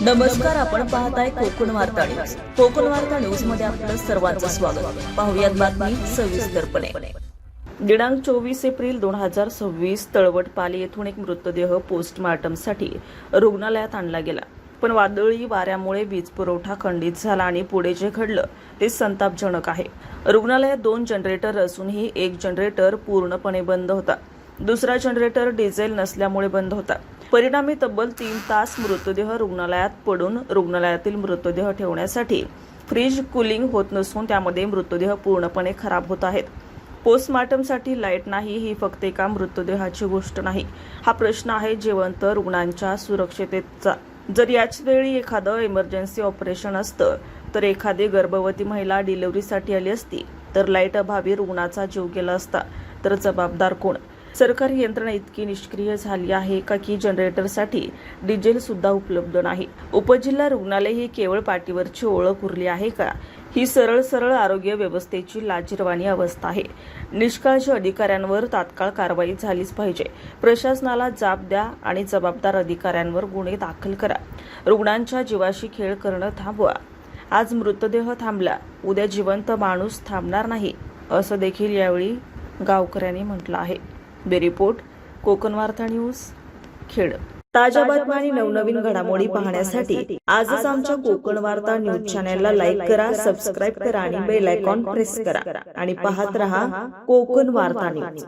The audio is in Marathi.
नमस्कार, आपण पाहताय कोकण वार्ता न्यूज. कोकण वार्ता न्यूज मध्ये आपलं सर्वांचं स्वागत. पाहुयात बातमी सविस्तरपणे. दिनांक 24 एप्रिल 2026 तळवटपाली येथून एक मृतदेह पोस्टमार्टमसाठी रुग्णालयात आणला गेला. पण वादळी वाऱ्यामुळे वीज पुरवठा खंडित झाला आणि पुढे जे घडलं ते संतापजनक आहे. रुग्णालयात 2 जनरेटर असूनही एक जनरेटर पूर्णपणे बंद होता. दुसरा जनरेटर डिझेल नसल्यामुळे बंद होता. परिणामी तब्बल 3 तास मृतदेह रुग्णालयात पडून रुग्णालयातील मृतदेह ठेवण्यासाठी फ्रीज कूलिंग होत नसून त्यामध्ये मृतदेह पूर्णपणे खराब होत आहेत. पोस्टमार्टमसाठी लाईट नाही ही फक्त एका मृतदेहाची गोष्ट नाही. हा प्रश्न आहे जिवंत रुग्णांच्या सुरक्षिततेचा. जर याच वेळी एखादं इमर्जन्सी ऑपरेशन असतं तर एखादी गर्भवती महिला डिलिव्हरीसाठी आली असती तर लाईट अभावी रुग्णाचा जीव गेला असता तर जबाबदार कोण? सरकारी यंत्रणा इतकी निष्क्रिय झाली आहे का की जनरेटरसाठी डिझेल सुद्धा उपलब्ध नाही? उपजिल्हा रुग्णालय ही केवळ पाठीवरची ओळख उरली आहे का? ही सरळ आरोग्य व्यवस्थेची लाजिरवाणी अवस्था आहे. निष्काळजी अधिकाऱ्यांवर तात्काळ कारवाई झालीच पाहिजे. प्रशासनाला जाब द्या आणि जबाबदार अधिकाऱ्यांवर गुन्हे दाखल करा. रुग्णांच्या जीवाशी खेळ करणं थांबवा. आज मृतदेह थांबला, उद्या जिवंत माणूस थांबणार नाही, असं देखील यावेळी गावकऱ्यांनी म्हटलं आहे. रिपोर्ट कोकण वार्ता न्यूज, खेड. ताज्या बातम्या आणि नवनवीन घडामोडी पाहण्यासाठी आजच आमच्या कोकण वार्ता न्यूज चॅनलला लाईक करा, सबस्क्राईब करा आणि बेल आयकॉन प्रेस करा आणि पाहत रहा कोकण वार्ता न्यूज.